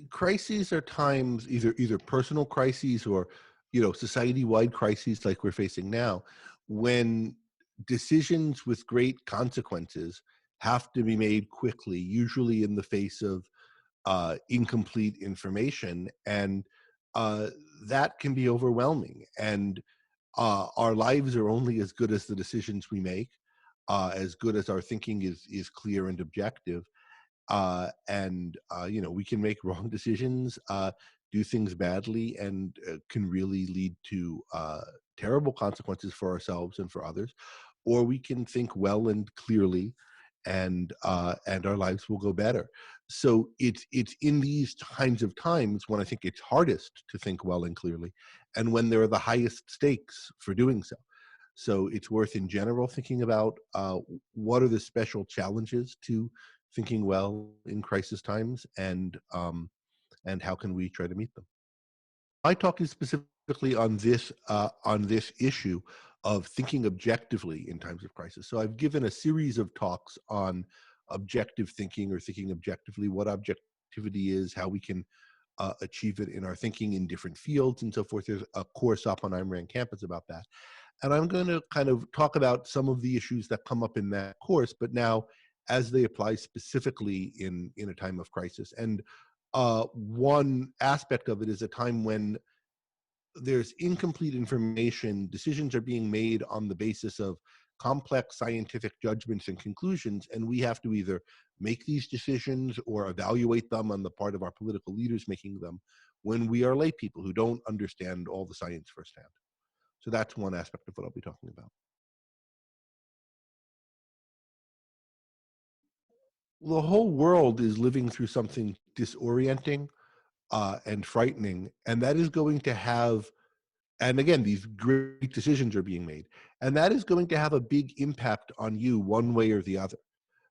Crises are times, either personal crises or society-wide crises like we're facing now, when decisions with great consequences have to be made quickly, usually in the face of incomplete information, and uh, that can be overwhelming. And our lives are only as good as the decisions we make, as good as our thinking is clear and objective. And we can make wrong decisions, do things badly, and can really lead to terrible consequences for ourselves and for others. Or we can think well and clearly, and our lives will go better. So it's in these kinds of times when I think it's hardest to think well and clearly, and when there are the highest stakes for doing so. So it's worth, in general, thinking about what are the special challenges to thinking well in crisis times, and how can we try to meet them. My talk is specifically on this issue of thinking objectively in times of crisis. So I've given a series of talks on objective thinking, or thinking objectively, what objectivity is, how we can achieve it in our thinking in different fields, and so forth. There's a course up on Ayn Rand campus about that. And I'm going to kind of talk about some of the issues that come up in that course, but now as they apply specifically in a time of crisis. And one aspect of it is a time when there's incomplete information, decisions are being made on the basis of complex scientific judgments and conclusions, and we have to either make these decisions or evaluate them on the part of our political leaders making them, when we are lay people who don't understand all the science firsthand. So that's one aspect of what I'll be talking about. The whole world is living through something disorienting and frightening, and that is going to have, and again, these great decisions are being made, and that is going to have a big impact on you one way or the other.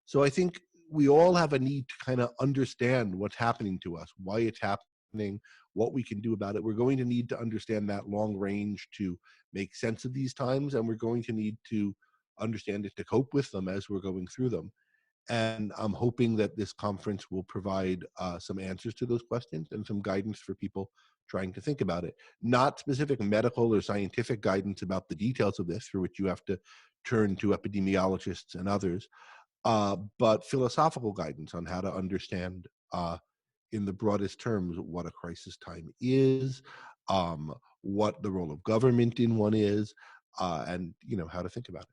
So I think we all have a need to kind of understand what's happening to us, why it's happening, what we can do about it. We're going to need to understand that long range to make sense of these times, and we're going to need to understand it to cope with them as we're going through them. And I'm hoping that this conference will provide some answers to those questions and some guidance for people trying to think about it. Not specific medical or scientific guidance about the details of this, for which you have to turn to epidemiologists and others, but philosophical guidance on how to understand, in the broadest terms, what a crisis time is, what the role of government in one is, and how to think about it.